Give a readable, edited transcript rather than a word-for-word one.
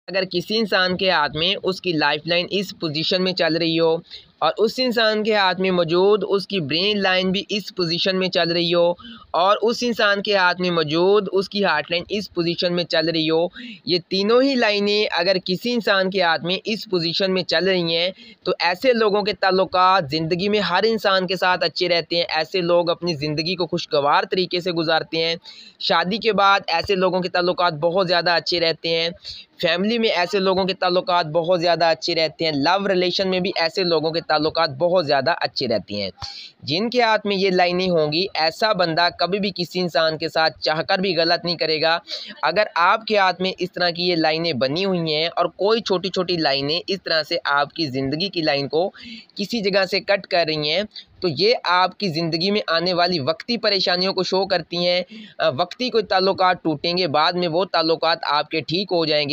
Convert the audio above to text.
अगर किसी इंसान के हाथ में उसकी लाइफलाइन इस पोजीशन में चल रही हो और उस इंसान के हाथ में मौजूद उसकी ब्रेन लाइन भी इस पोजीशन में चल रही हो और उस इंसान के हाथ में मौजूद उसकी हार्ट लाइन इस पोजीशन में चल रही हो, ये तीनों ही लाइनें अगर किसी इंसान के हाथ में इस पोजीशन में चल रही हैं तो ऐसे लोगों के ताल्लुकात ज़िंदगी में हर इंसान के साथ अच्छे रहते हैं। ऐसे लोग अपनी ज़िंदगी को खुशगवार तरीके से गुजारते हैं। शादी के बाद ऐसे लोगों के ताल्लुकात बहुत ज़्यादा अच्छे रहते हैं। फैमिली में ऐसे लोगों के ताल्लुकात बहुत ज़्यादा अच्छे रहते हैं। लव रिलेशन में भी ऐसे लोगों के ताल्लुकात बहुत ज़्यादा अच्छे रहते हैं। जिनके हाथ में ये लाइनें होंगी, ऐसा बंदा कभी भी किसी इंसान के साथ चाहकर भी गलत नहीं करेगा। अगर आपके हाथ में इस तरह की ये लाइनें बनी हुई हैं और कोई छोटी छोटी लाइनें इस तरह से आपकी ज़िंदगी की लाइन को किसी जगह से कट कर रही हैं, तो ये आपकी ज़िंदगी में आने वाली वक्ती परेशानियों को शो करती हैं। वक्ती कोई ताल्लुकात टूटेंगे, बाद में वो ताल्लुकात आपके ठीक हो जाएंगे।